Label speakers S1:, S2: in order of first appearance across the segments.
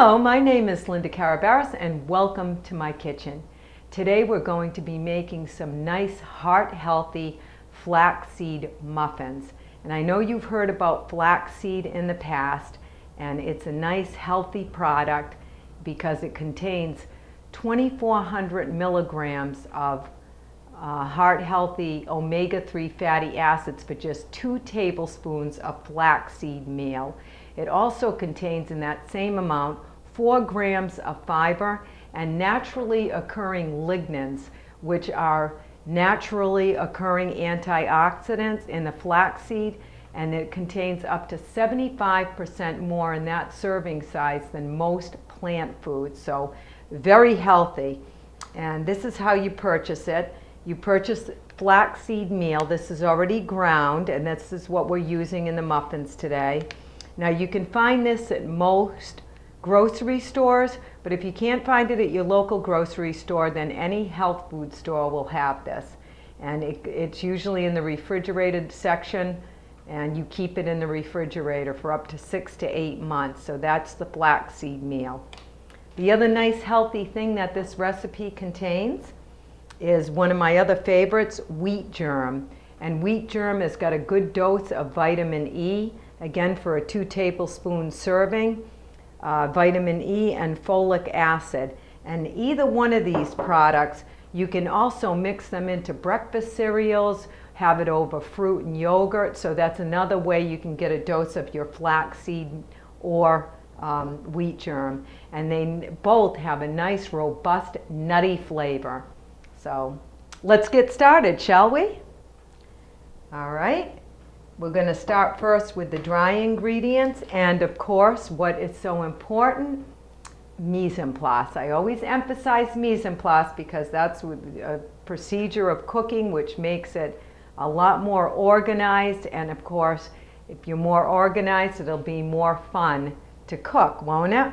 S1: Hello, my name is Linda Karaberis and welcome to my kitchen. Today we're going to be making some nice heart-healthy flaxseed muffins. And I know you've heard about flaxseed in the past, and it's a nice healthy product because it contains 2,400 milligrams of heart-healthy omega-3 fatty acids for just 2 tablespoons of flaxseed meal. It also contains in that same amount 4 grams of fiber and naturally occurring lignans, which are naturally occurring antioxidants in the flaxseed, and it contains up to 75% more in that serving size than most plant foods, so very healthy. And this is how you purchase it. You purchase flaxseed meal. This is already ground, and this is what we're using in the muffins today. Now you can find this at most grocery stores, but if you can't find it at your local grocery store, then any health food store will have this. And it's usually in the refrigerated section, and you keep it in the refrigerator for up to 6 to 8 months. So that's the flaxseed meal. The other nice healthy thing that this recipe contains is one of my other favorites, wheat germ. And wheat germ has got a good dose of vitamin E, again for a 2 tablespoon serving, vitamin E and folic acid. And either one of these products, you can also mix them into breakfast cereals, have it over fruit and yogurt, so that's another way you can get a dose of your flaxseed or wheat germ. And they both have a nice, robust, nutty flavor. So let's get started, shall we? All right. We're going to start first with the dry ingredients, and of course, what is so important, mise en place. I always emphasize mise en place because that's a procedure of cooking which makes it a lot more organized, and of course, if you're more organized, it'll be more fun to cook, won't it?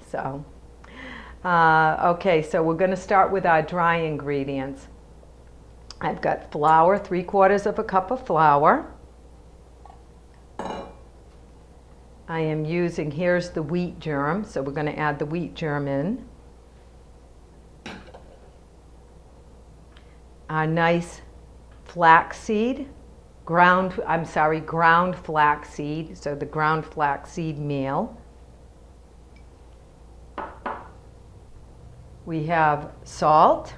S1: So, okay, so we're going to start with our dry ingredients. I've got flour, 3/4 cup of flour. I am using, here's the wheat germ, so we're going to add the wheat germ in. Our nice flaxseed, ground flaxseed, so the ground flaxseed meal. We have salt,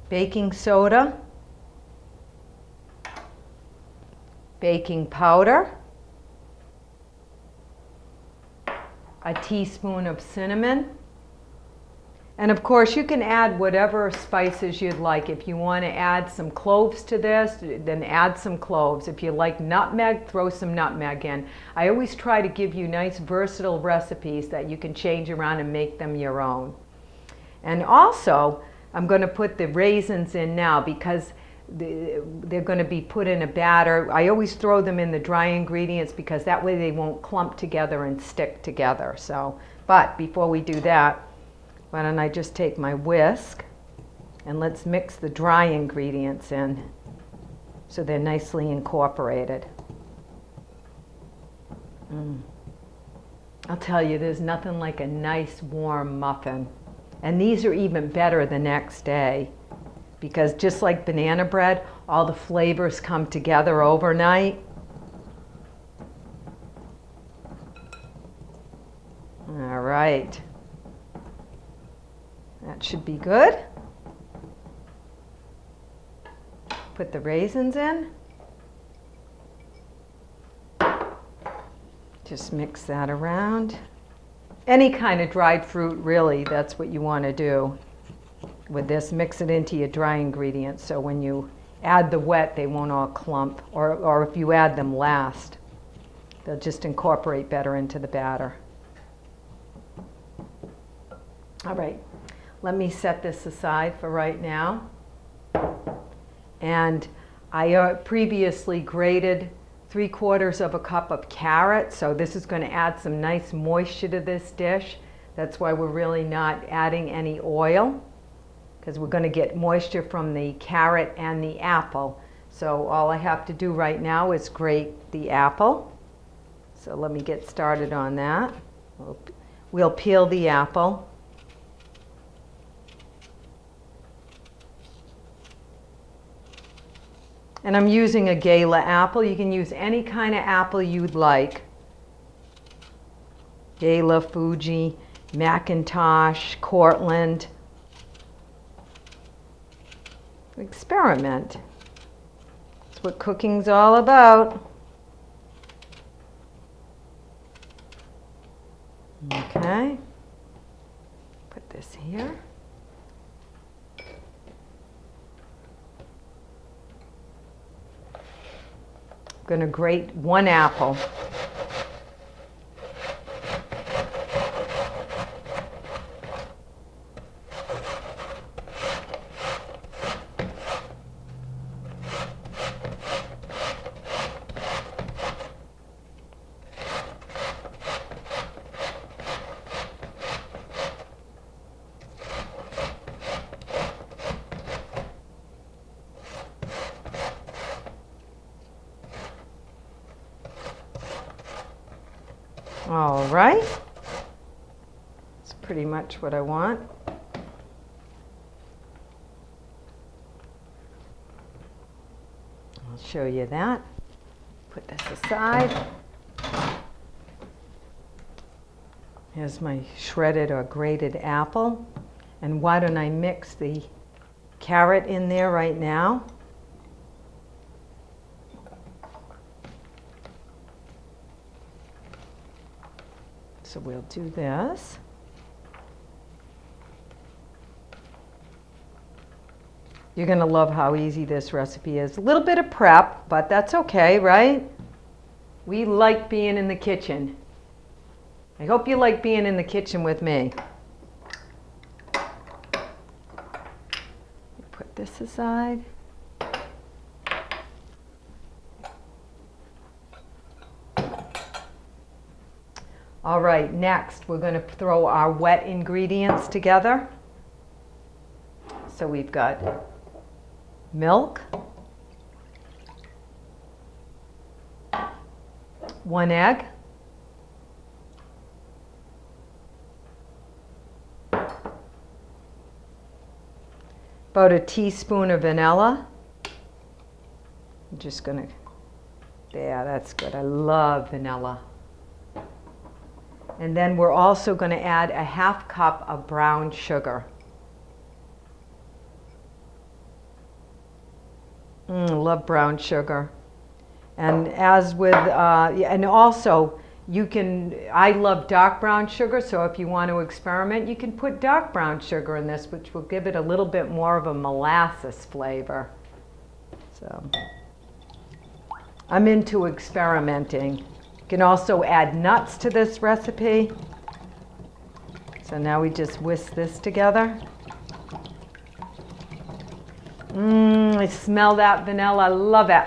S1: baking soda, baking powder, a teaspoon of cinnamon, and of course you can add whatever spices you'd like. If you want to add some cloves to this, then add some cloves. If you like nutmeg, throw some nutmeg in. I always try to give you nice versatile recipes that you can change around and make them your own. And also I'm going to put the raisins in now because they're going to be put in a batter. I always throw them in the dry ingredients because that way they won't clump together and stick together. So, but before we do that, why don't I just take my whisk and let's mix the dry ingredients in so they're nicely incorporated. I'll tell you, there's nothing like a nice warm muffin. And these are even better the next day, because just like banana bread, all the flavors come together overnight. All right. That should be good. Put the raisins in. Just mix that around. Any kind of dried fruit, really, that's what you want to do. With this, mix it into your dry ingredients so when you add the wet, they won't all clump, or if you add them last, they'll just incorporate better into the batter. All right, let me set this aside for right now. And I previously grated 3/4 cup of carrots, so this is going to add some nice moisture to this dish. That's why we're really not adding any oil, because we're going to get moisture from the carrot and the apple. So all I have to do right now is grate the apple. So let me get started on that. We'll peel the apple. And I'm using a Gala apple. You can use any kind of apple you'd like. Gala, Fuji, Macintosh, Cortland. Experiment. That's what cooking's all about. Okay. Put this here. I'm going to grate one apple. All right, that's pretty much what I want. I'll show you that. Put this aside. Here's my shredded or grated apple. And why don't I mix the carrot in there right now? So we'll do this. You're going to love how easy this recipe is. A little bit of prep, but that's okay, right? We like being in the kitchen. I hope you like being in the kitchen with me. Put this aside. All right, next we're going to throw our wet ingredients together. So we've got milk, 1 egg, about a teaspoon of vanilla. I'm just going to, yeah, that's good. I love vanilla. And then we're also going to add a ½ cup of brown sugar. Love brown sugar. And as with, and also you can, I love dark brown sugar, so if you want to experiment, you can put dark brown sugar in this, which will give it a little bit more of a molasses flavor. So I'm into experimenting. You can also add nuts to this recipe. So now we just whisk this together. I smell that vanilla. I love it.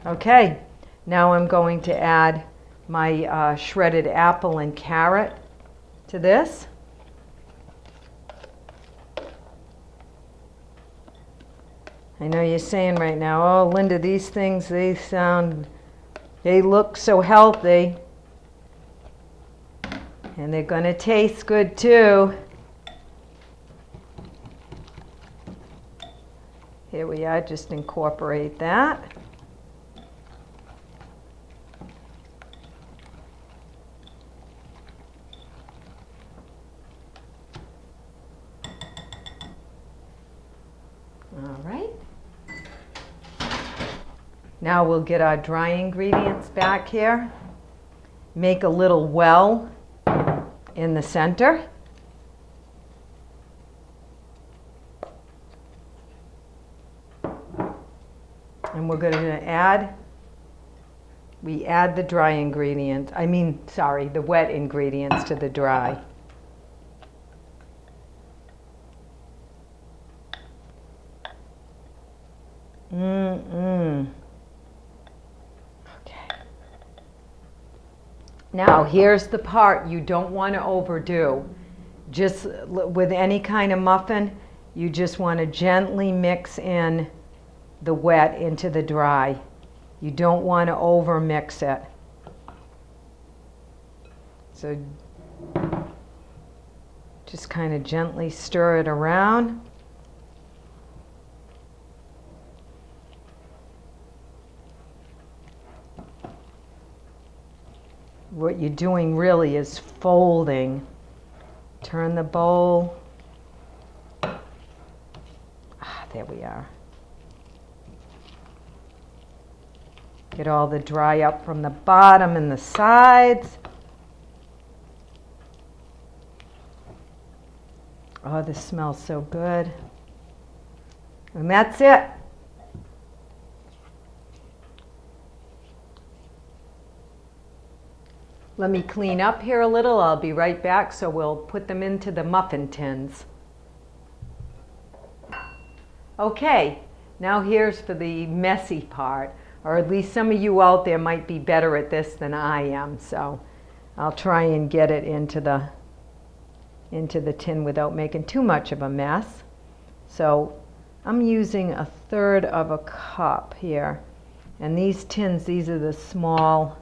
S1: Okay, now I'm going to add my shredded apple and carrot to this. I know you're saying right now, oh, Linda, these things, they look so healthy. And they're going to taste good too. Here we are, just incorporate that. All right. Now we'll get our dry ingredients back here. Make a little well in the center. And we're going to add, we add the dry ingredients, the wet ingredients to the dry. Now, here's the part you don't want to overdo. Just with any kind of muffin, you just want to gently mix in the wet into the dry. You don't want to over mix it. So just kind of gently stir it around. What you're doing really is folding. Turn the bowl. There we are. Get all the dry up from the bottom and the sides. Oh, this smells so good. And that's it. Let me clean up here a little. I'll be right back. So we'll put them into the muffin tins. Okay, now here's for the messy part, or at least some of you out there might be better at this than I am. So I'll try and get it into the tin without making too much of a mess. So I'm using 1/3 of a cup here. And these tins, these are the small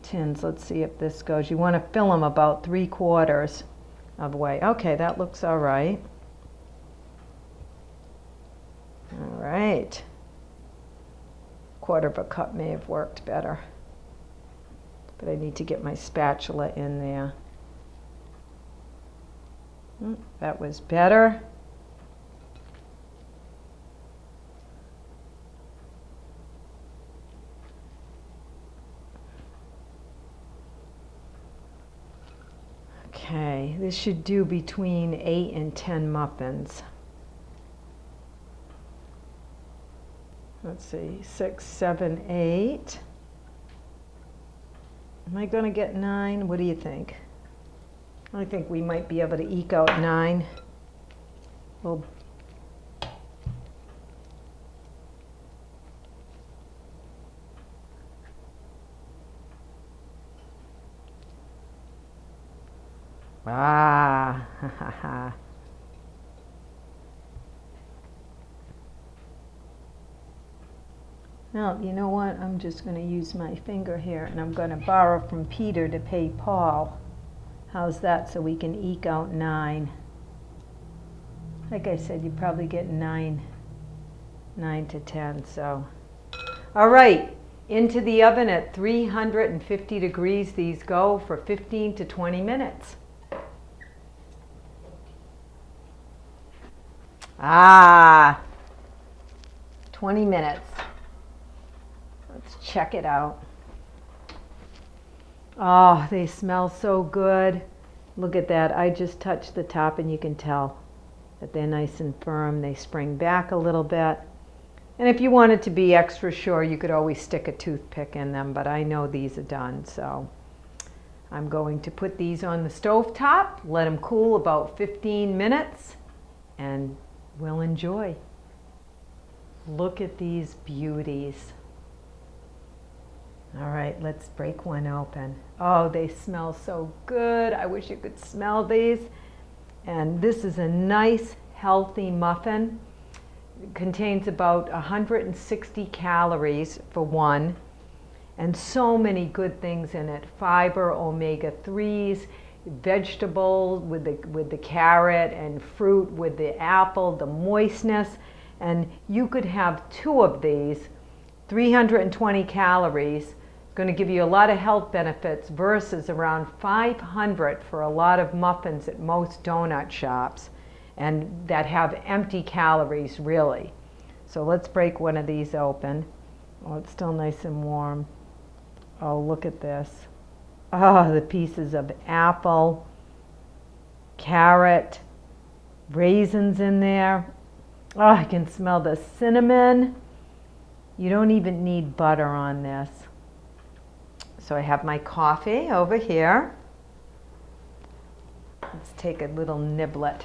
S1: tins. Let's see if this goes. You want to fill them about 3/4 of the way. Okay, that looks all right. All right. 1/4 of a cup may have worked better. But I need to get my spatula in there. That was better. Okay, this should do between 8 and 10 muffins. Let's see, 6, 7, 8. Am I going to get 9? What do you think? I think we might be able to eke out 9. Well, ha ha ha. Well, you know what? I'm just going to use my finger here, and I'm going to borrow from Peter to pay Paul. How's that, so we can eke out 9? Like I said, you probably get 9 to 10. So, all right, into the oven at 350 degrees. These go for 15 to 20 minutes. 20 minutes. Let's check it out. Oh, they smell so good. Look at that. I just touched the top and you can tell that they're nice and firm. They spring back a little bit. And if you wanted to be extra sure, you could always stick a toothpick in them, but I know these are done. So I'm going to put these on the stove top, let them cool about 15 minutes, and we'll enjoy. Look at these beauties. All right, let's break one open. Oh, they smell so good. I wish you could smell these. And this is a nice, healthy muffin. It contains about 160 calories for one, and so many good things in it. Fiber, omega-3s, vegetables with the carrot, and fruit with the apple, the moistness. And you could have 2 of these, 320 calories, going to give you a lot of health benefits versus around 500 for a lot of muffins at most donut shops, and that have empty calories really. So let's break one of these open. Oh, it's still nice and warm. Oh, look at this. Oh, the pieces of apple, carrot, raisins in there. Oh, I can smell the cinnamon. You don't even need butter on this. So I have my coffee over here. Let's take a little niblet.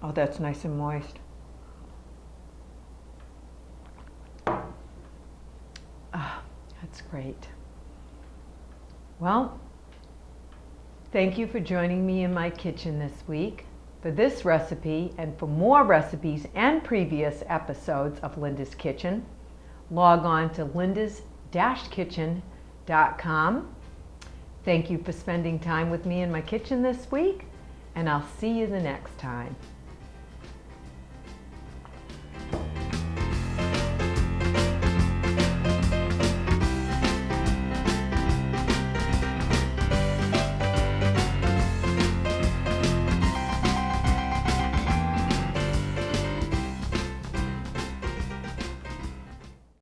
S1: Oh, that's nice and moist. Ah, that's great. Well, thank you for joining me in my kitchen this week. For this recipe and for more recipes and previous episodes of Linda's Kitchen, log on to lindas-kitchen.com. Thank you for spending time with me in my kitchen this week, and I'll see you the next time.